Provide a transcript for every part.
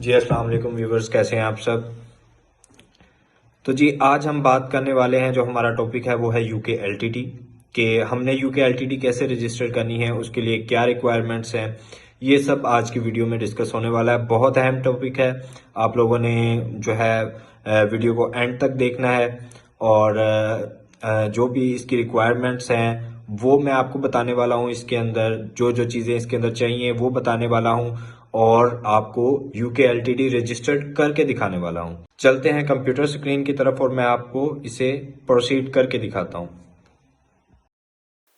जी अस्सलाम वालेकुम व्यूवर्स, कैसे हैं आप सब। तो जी आज हम बात करने वाले हैं, जो हमारा टॉपिक है वो है यूके एलटीडी कि हमने यूके एलटीडी कैसे रजिस्टर करनी है, उसके लिए क्या रिक्वायरमेंट्स हैं। ये सब आज की वीडियो में डिस्कस होने वाला है। बहुत अहम टॉपिक है, आप लोगों ने जो है वीडियो को एंड तक देखना है। और जो भी इसकी रिक्वायरमेंट्स हैं वो मैं आपको बताने वाला हूँ। इसके अंदर जो जो चीज़ें इसके अंदर चाहिए वो बताने वाला हूँ, और आपको यूके एलटीडी रजिस्टर्ड करके दिखाने वाला हूँ। चलते हैं कंप्यूटर स्क्रीन की तरफ और मैं आपको इसे प्रोसीड करके दिखाता हूँ।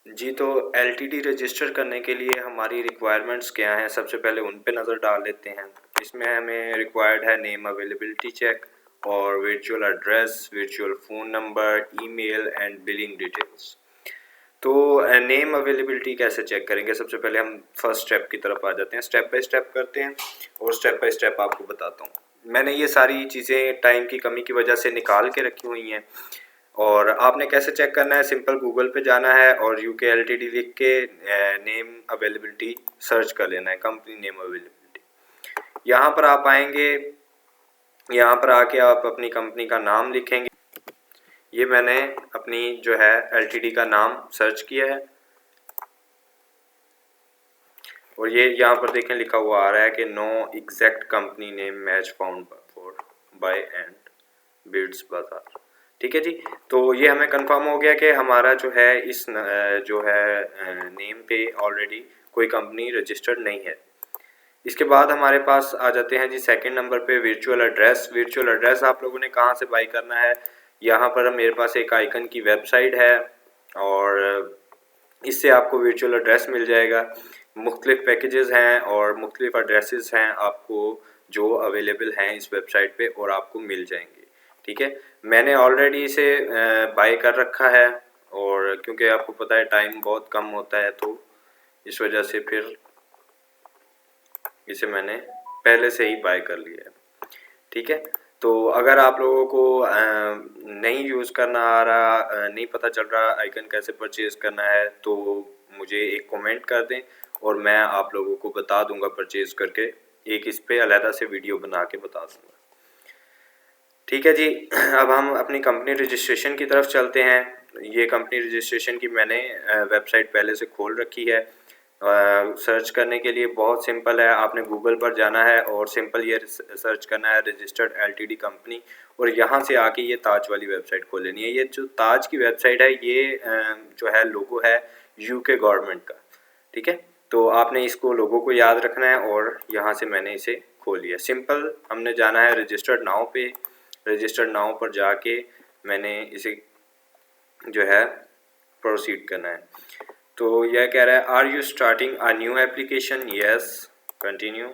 जी तो एलटीडी रजिस्टर करने के लिए हमारी रिक्वायरमेंट्स क्या हैं, सबसे पहले उन पे नज़र डाल लेते हैं। इसमें हमें रिक्वायर्ड है नेम अवेलेबिलिटी चेक और virtual address, virtual phone number, email and billing details. तो नेम अवेलेबिलिटी कैसे चेक करेंगे, सबसे पहले हम फर्स्ट स्टेप की तरफ आ जाते हैं। स्टेप बाय स्टेप करते हैं और स्टेप बाय स्टेप आपको बताता हूँ। मैंने ये सारी चीज़ें टाइम की कमी की वजह से निकाल के रखी हुई हैं। और आपने कैसे चेक करना है, सिंपल गूगल पे जाना है और यूके एलटीडी लिख के नेम अवेलेबिलिटी सर्च कर लेना है, कंपनी नेम अवेलेबिलिटी। यहाँ पर आप आएंगे, यहाँ पर आके आप अपनी कंपनी का नाम लिखेंगे। ये मैंने अपनी जो है एलटीडी का नाम सर्च किया है और ये यहाँ पर देखें लिखा हुआ आ रहा है कि no exact company name match found for buy and bids Bazaar. ठीक है जी, तो ये हमें कंफर्म हो गया कि हमारा जो है इस जो है नेम पे ऑलरेडी कोई कंपनी रजिस्टर्ड नहीं है। इसके बाद हमारे पास आ जाते हैं जी सेकंड नंबर पे वर्चुअल एड्रेस। वर्चुअल एड्रेस आप लोगों ने कहाँ से बाई करना है, यहाँ पर मेरे पास एक आइकन की वेबसाइट है और इससे आपको वर्चुअल एड्रेस मिल जाएगा। मुख्तलिफ पैकेजेस हैं और मुख्तलिफ एड्रेसेस हैं आपको जो अवेलेबल हैं इस वेबसाइट पे और आपको मिल जाएंगे। ठीक है, मैंने ऑलरेडी इसे बाय कर रखा है और क्योंकि आपको पता है टाइम बहुत कम होता है तो इस वजह से फिर इसे मैंने पहले से ही बाय कर लिया है। ठीक है, तो अगर आप लोगों को नहीं यूज़ करना आ रहा, नहीं पता चल रहा आइकन कैसे परचेज़ करना है, तो मुझे एक कमेंट कर दें और मैं आप लोगों को बता दूंगा परचेज़ करके, एक इस पे अलहदा से वीडियो बना के बता दूंगा। ठीक है जी, अब हम अपनी कंपनी रजिस्ट्रेशन की तरफ चलते हैं। ये कंपनी रजिस्ट्रेशन की मैंने वेबसाइट पहले से खोल रखी है। सर्च करने के लिए बहुत सिंपल है, आपने गूगल पर जाना है और सिंपल ये सर्च करना है रजिस्टर्ड एलटीडी कंपनी, और यहाँ से आके ये ताज वाली वेबसाइट खोल लेनी है। ये जो ताज की वेबसाइट है ये जो है लोगो है यूके गवर्नमेंट का। ठीक है, तो आपने इसको लोगो को याद रखना है और यहाँ से मैंने इसे खोल लिया। सिंपल हमने जाना है रजिस्टर्ड नाउ पे, रजिस्टर्ड नाउ पर जाके मैंने इसे जो है प्रोसीड करना है। तो यह कह रहा है are you starting a new application, yes continue.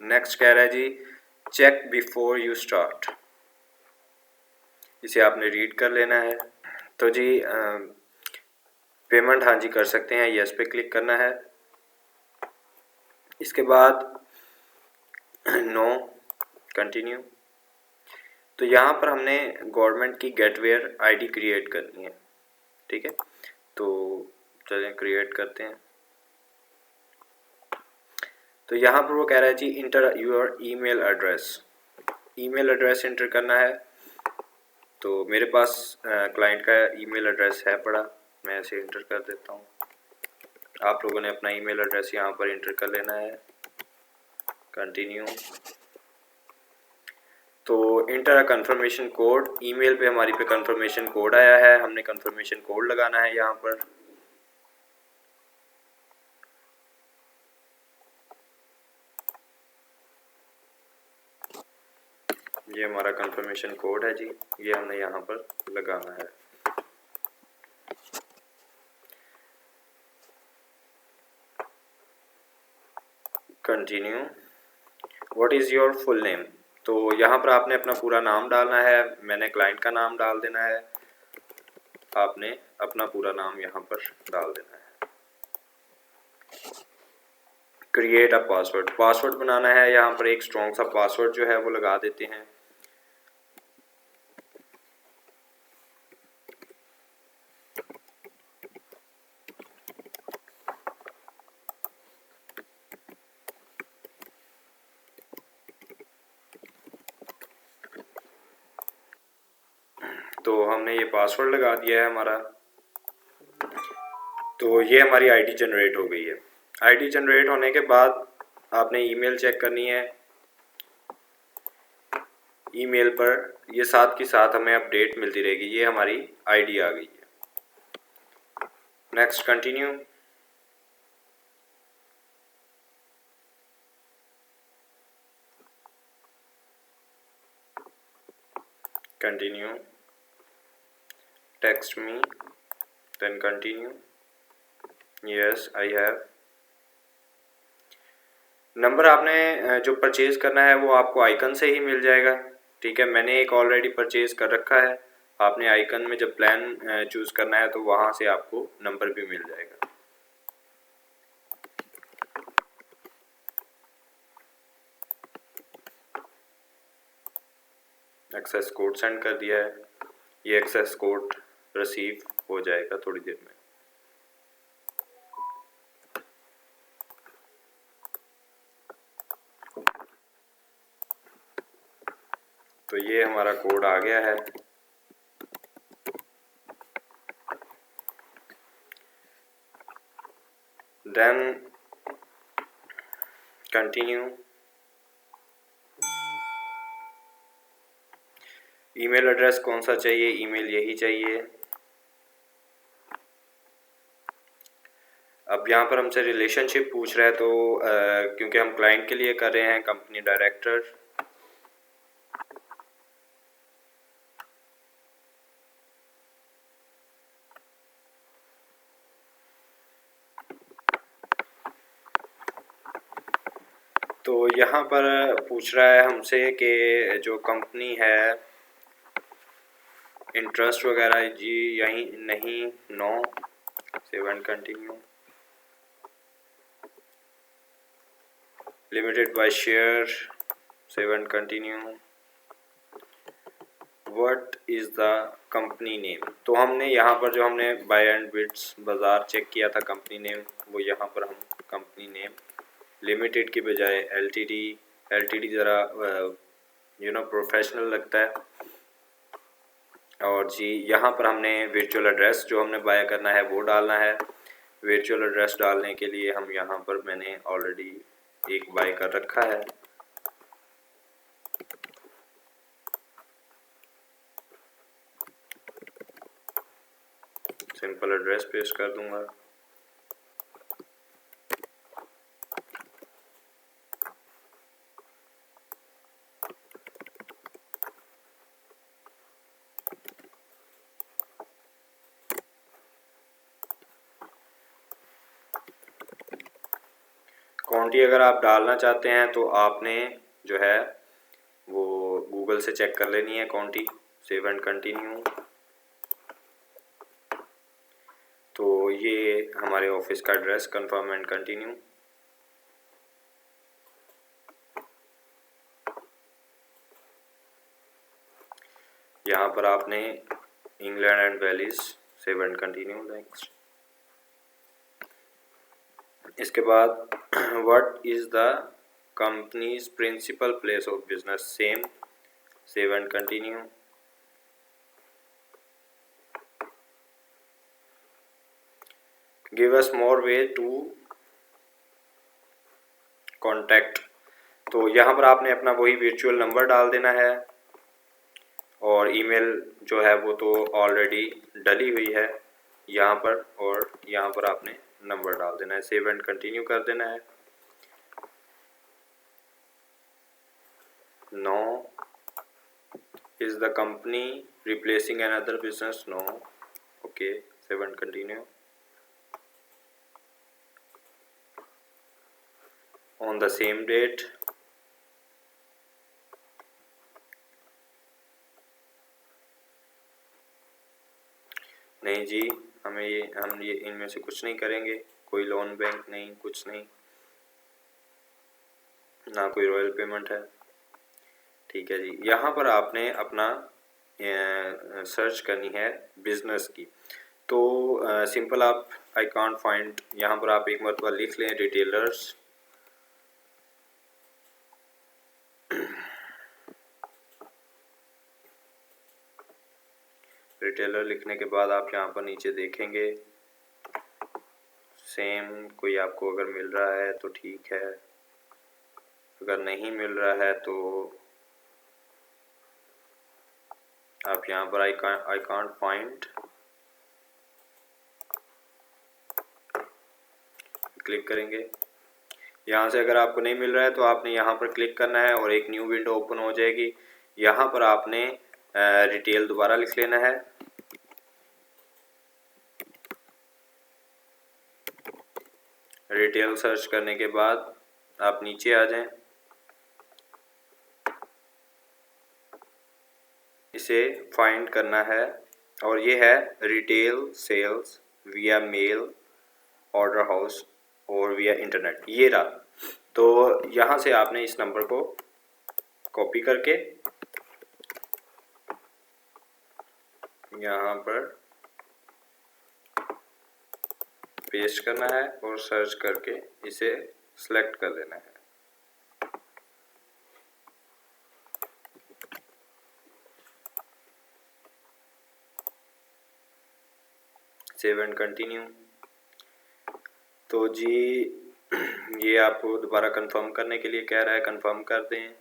Next कह रहा है जी चेक बिफोर यू स्टार्ट, इसे आपने रीड कर लेना है। तो जी पेमेंट हाँ जी कर सकते हैं, यस पे क्लिक करना है। इसके बाद नो कंटिन्यू। तो यहाँ पर हमने गवर्नमेंट की गेटवेयर आईडी क्रिएट करनी है। ठीक है, तो चलें क्रिएट करते हैं। तो यहाँ पर वो कह रहा है जी enter your email address, email address enter करना है। तो मेरे पास क्लाइंट का ईमेल एड्रेस है पड़ा, मैं इसे इंटर कर देता हूँ। आप लोगों ने अपना ईमेल एड्रेस यहाँ पर इंटर कर लेना है, कंटिन्यू। तो inter a confirmation code, email पे हमारी पे कंफर्मेशन कोड आया है, हमने कंफर्मेशन कोड लगाना है यहाँ पर। ये हमारा कंफर्मेशन कोड है जी, ये हमने यहाँ पर लगाना है। Continue. What is your full name, तो यहाँ पर आपने अपना पूरा नाम डालना है, मैंने क्लाइंट का नाम डाल देना है, आपने अपना पूरा नाम यहाँ पर डाल देना है। क्रिएट अ पासवर्ड, पासवर्ड बनाना है, यहाँ पर एक स्ट्रॉन्ग सा पासवर्ड जो है वो लगा देते हैं। तो हमने ये पासवर्ड लगा दिया है हमारा। तो ये हमारी आईडी जनरेट हो गई है। आईडी जनरेट होने के बाद आपने ईमेल चेक करनी है। ईमेल पर ये साथ के साथ हमें अपडेट मिलती रहेगी। ये हमारी आईडी आ गई है। Next continue. Continue, text me, then continue, yes I have. Number आपने जो परचेज करना है वो आपको आइकन से ही मिल जाएगा। ठीक है, मैंने एक ऑलरेडी परचेज कर रखा है। आपने आइकन में जब प्लान चूज करना है तो वहां से आपको नंबर भी मिल जाएगा। एक्सेस कोड सेंड कर दिया है। ये एक्सेस कोड रिसीव हो जाएगा थोड़ी देर में। तो ये हमारा कोड आ गया है। Then continue. ईमेल एड्रेस कौन सा चाहिए? ईमेल यही चाहिए। अब यहाँ पर हमसे रिलेशनशिप पूछ रहा है, तो क्योंकि हम क्लाइंट के लिए कर रहे हैं, कंपनी डायरेक्टर। तो यहाँ पर पूछ रहा है हमसे कि जो कंपनी है, इंटरेस्ट वगैरह जी यहीं नहीं, no, save and continue. Limited by share, save and continue. What is the company name? तो हमने यहाँ पर जो हमने buy and bits Bazaar check किया था कंपनी नेम, वो यहाँ पर हम कंपनी नेम लिमिटेड की बजाय एलटीडी, एलटीडी ज़रा प्रोफेशनल लगता है। और जी यहाँ पर हमने वर्चुअल एड्रेस जो हमने बाय करना है वो डालना है। वर्चुअल एड्रेस डालने के लिए हम यहाँ पर मैंने ऑलरेडी एक बाय कर रखा है। सिंपल एड्रेस पेस्ट कर दूंगा। क्वांटिटी अगर आप डालना चाहते हैं तो आपने जो है वो गूगल से चेक कर लेनी है क्वांटिटी। Save and continue. तो ये हमारे ऑफिस का एड्रेस, कंफर्म एंड कंटिन्यू। यहाँ पर आपने England and Wales, save and continue. Next. इसके बाद what is the company's principal place of business, same, save and continue. Give us more way to contact. तो यहाँ पर आपने अपना वही वर्चुअल नंबर डाल देना है, और ईमेल जो है वो तो ऑलरेडी डली हुई है यहाँ पर, और यहाँ पर आपने नंबर डाल देना है। सेव एंड कंटिन्यू कर देना है। No. Is the company replacing another business? No. Okay, save and continue. On the same date, नहीं जी, हम ये इनमें से कुछ नहीं करेंगे। कोई लोन बैंक नहीं, कुछ नहीं, ना कोई रॉयल पेमेंट है। ठीक है जी। यहाँ पर आपने अपना सर्च करनी है बिजनेस की। तो सिंपल आप आई कांट फाइंड, यहाँ पर आप एक मरतबा लिख लें रिटेलर्स। रिटेलर लिखने के बाद आप यहाँ पर नीचे देखेंगे सेम कोई आपको अगर मिल रहा है तो ठीक है, अगर नहीं मिल रहा है तो आप यहाँ पर आई कांट फाइंड क्लिक करेंगे। यहाँ से अगर आपको नहीं मिल रहा है तो आपने यहाँ पर क्लिक करना है और एक न्यू विंडो ओपन हो जाएगी। यहाँ पर आपने रिटेल दोबारा लिख लेना है। रिटेल सर्च करने के बाद आप नीचे आ जाएं, इसे फाइंड करना है और ये है रिटेल सेल्स विया मेल ऑर्डर हाउस और विया इंटरनेट, ये रहा। तो यहाँ से आपने इस नंबर को कॉपी करके यहाँ पर पेस्ट करना है और सर्च करके इसे सिलेक्ट कर लेना है। Save and continue. तो जी ये आपको दोबारा कंफर्म करने के लिए कह रहा है, कंफर्म कर दें।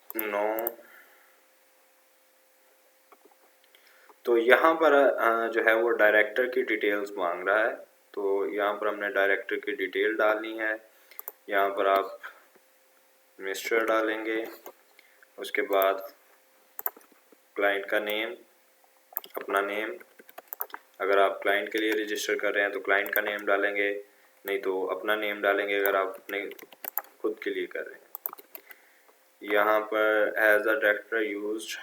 नो। तो यहाँ पर जो है वो डायरेक्टर की डिटेल्स मांग रहा है, तो यहाँ पर हमने डायरेक्टर की डिटेल डालनी है। यहाँ पर आप मिस्टर डालेंगे, उसके बाद क्लाइंट का नेम, अपना नेम, अगर आप क्लाइंट के लिए रजिस्टर कर रहे हैं तो क्लाइंट का नेम डालेंगे, नहीं तो अपना नेम डालेंगे अगर आप अपने खुद के लिए कर रहे हैं। यहाँ पर as a director used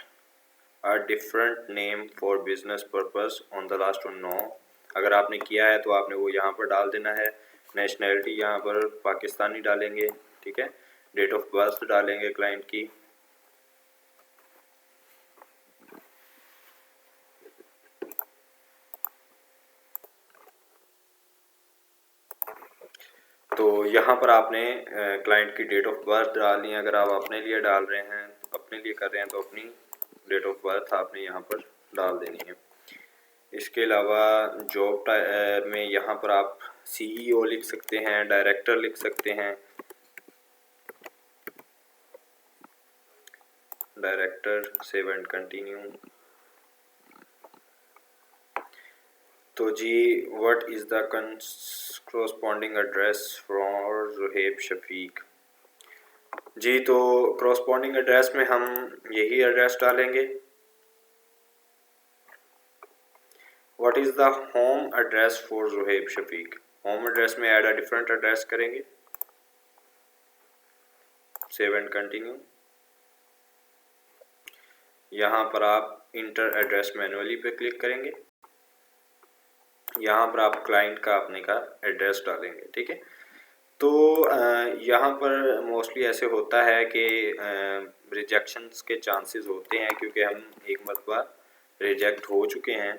a different name for business purpose on the last one, no. अगर आपने किया है तो आपने वो यहाँ पर डाल देना है। नेशनैलिटी यहाँ पर पाकिस्तानी डालेंगे, ठीक है। डेट ऑफ बर्थ डालेंगे क्लाइंट की, तो यहाँ पर आपने क्लाइंट की डेट ऑफ बर्थ डालनी है। अगर आप अपने लिए डाल रहे हैं, अपने लिए कर रहे हैं तो अपनी डेट ऑफ बर्थ आपने यहाँ पर डाल देनी है। इसके अलावा जॉब में यहाँ पर आप CEO लिख सकते हैं, डायरेक्टर लिख सकते हैं, डायरेक्टर, सेव एंड कंटिन्यू। तो जी what is the corresponding address for Zuheb Shafiq. जी तो corresponding एड्रेस में हम यही एड्रेस डालेंगे। What is the home address for Zuheb Shafiq. Home address में ऐड अ डिफरेंट एड्रेस करेंगे, सेव एंड कंटिन्यू। यहाँ पर आप इंटर एड्रेस मैनुअली पे क्लिक करेंगे, यहाँ पर आप क्लाइंट का अपने का एड्रेस डालेंगे, ठीक है। तो यहाँ पर मोस्टली ऐसे होता है कि रिजेक्शंस के चांसेस होते हैं क्योंकि हम एक मरतबा रिजेक्ट हो चुके हैं,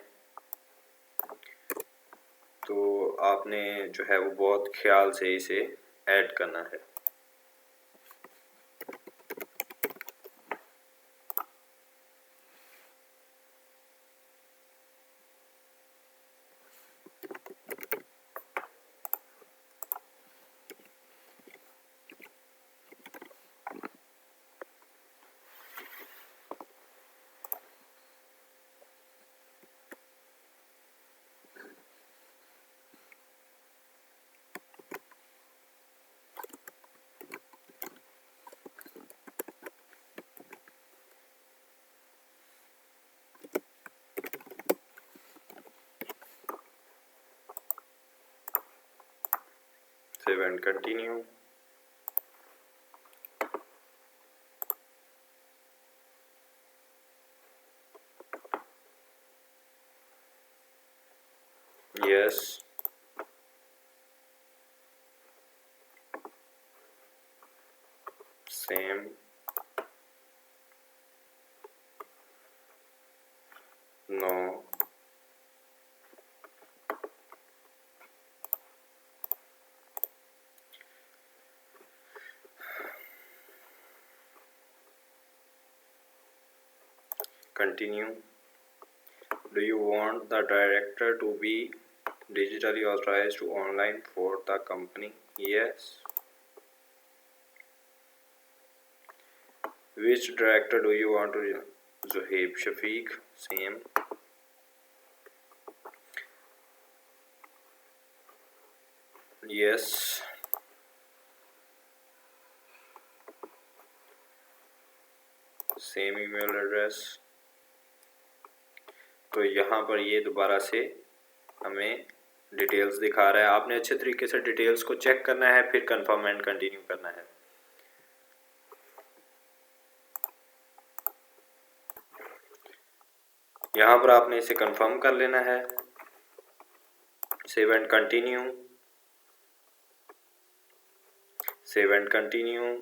तो आपने जो है वो बहुत ख्याल से इसे ऐड करना है। Save and continue. Yes. Same. No. continue. Do you want the director to be digitally authorized to online for the company? Yes. Which director do you want to? Zohaib Shafiq, same. Yes. Same email address. तो यहाँ पर ये दोबारा से हमें details दिखा रहा है। आपने अच्छे तरीके से डिटेल्स को चेक करना है, फिर कंफर्म एंड कंटिन्यू करना है। यहाँ पर आपने इसे कंफर्म कर लेना है। Save and continue, save and continue.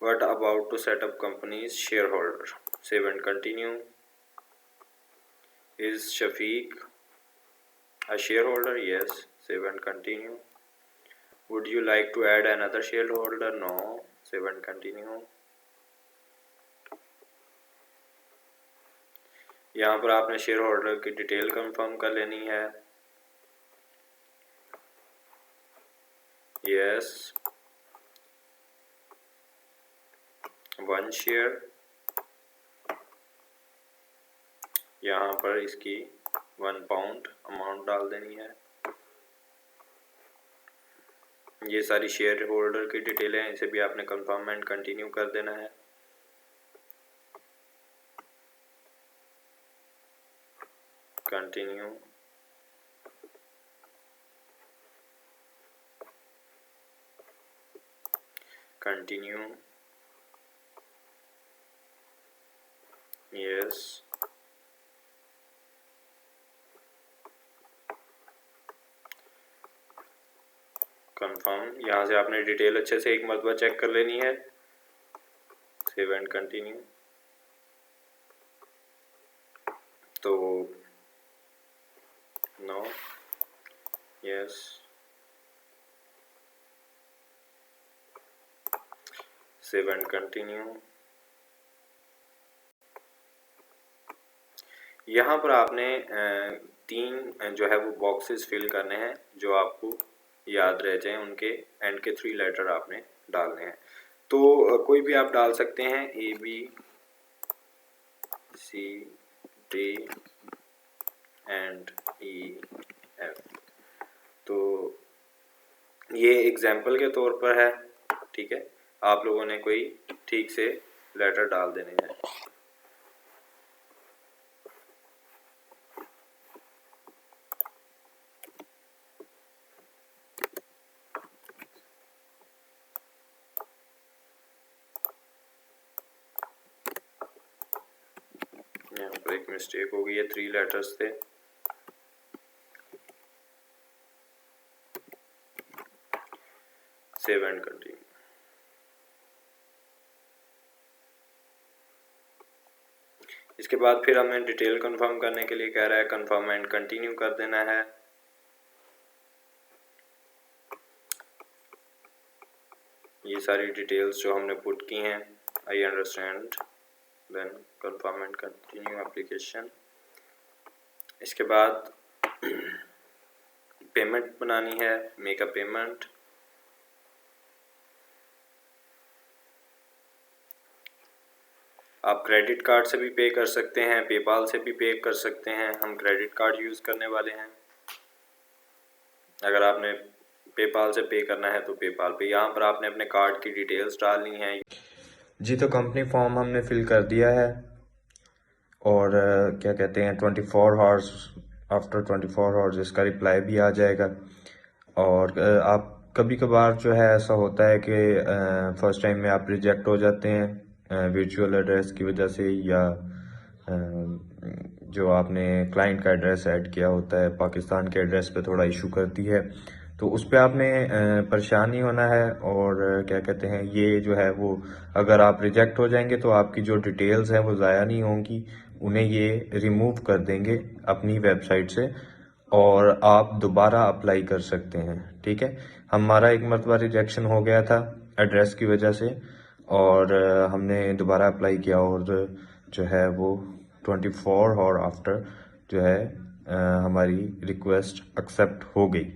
What about to set up company's shareholder? Save and continue. Is Shafiq a shareholder? Yes. Save and continue. Would you like to add another shareholder? No. Save and continue. यहाँ पर आपने share holder की detail confirm कर लेनी है। Yes, 1 share. यहाँ पर इसकी 1 पाउंड अमाउंट डाल देनी है। ये सारी शेयर होल्डर की डिटेल है, इसे भी आपने कंफर्म एंड कंटिन्यू कर देना है। Continue, continue, yes, confirm. यहाँ से आपने डिटेल अच्छे से एक मरतबा चेक कर लेनी है। Save and continue. तो no, yes, save and continue. यहाँ पर आपने 3 जो है वो बॉक्सेस फिल करने हैं जो आपको याद रह जाएं, उनके एंड के 3 लेटर आपने डालने हैं। तो कोई भी आप डाल सकते हैं, ABCD एंड EF। तो ये एग्जाम्पल के तौर पर है, ठीक है। आप लोगों ने कोई ठीक से लेटर डाल देने हैं। यहाँ पर एक मिस्टेक हो गई है, 3 लेटर्स थे। Save and continue. इसके बाद फिर हमें डिटेल कंफर्म करने के लिए कह रहा है, कंफर्म एंड कंटिन्यू कर देना है। ये सारी डिटेल्स जो हमने पुट की हैं, I understand, then confirm and continue application. इसके बाद पेमेंट बनानी है, मेक अ पेमेंट। आप क्रेडिट कार्ड से भी पे कर सकते हैं, पेपाल से भी पे कर सकते हैं। हम क्रेडिट कार्ड यूज़ करने वाले हैं। अगर आपने पेपाल से पे करना है तो पेपाल पे। यहाँ पर आपने अपने कार्ड की डिटेल्स डालनी है। जी, तो कंपनी फॉर्म हमने फिल कर दिया है और क्या कहते हैं 24 आवर्स, आफ्टर 24 आवर्स इसका रिप्लाई भी आ जाएगा। और आप कभी कभार जो है ऐसा होता है कि फर्स्ट टाइम में आप रिजेक्ट हो जाते हैं वर्चुअल एड्रेस की वजह से, या जो आपने क्लाइंट का एड्रेस ऐड किया होता है पाकिस्तान के एड्रेस पे थोड़ा इशू करती है। तो उस पर आपने परेशान नहीं होना है। और क्या कहते हैं, ये जो है वो अगर आप रिजेक्ट हो जाएंगे तो आपकी जो डिटेल्स हैं वो ज़ाया नहीं होंगी, उन्हें ये रिमूव कर देंगे अपनी वेबसाइट से और आप दोबारा अप्लाई कर सकते हैं, ठीक है। हमारा एक मरतबा रिजेक्शन हो गया था एड्रेस की वजह से और हमने दोबारा अप्लाई किया और जो है वो 24 और आफ्टर जो है हमारी रिक्वेस्ट एक्सेप्ट हो गई।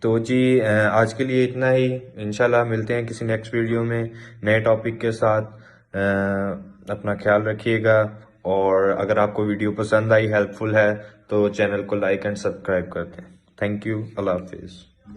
तो जी आज के लिए इतना ही। इंशाल्लाह मिलते हैं किसी नेक्स्ट वीडियो में नए टॉपिक के साथ। अपना ख्याल रखिएगा, और अगर आपको वीडियो पसंद आई, हेल्पफुल है, तो चैनल को लाइक एंड सब्सक्राइब कर दें। Thank you. अल्लाह हाफिज़।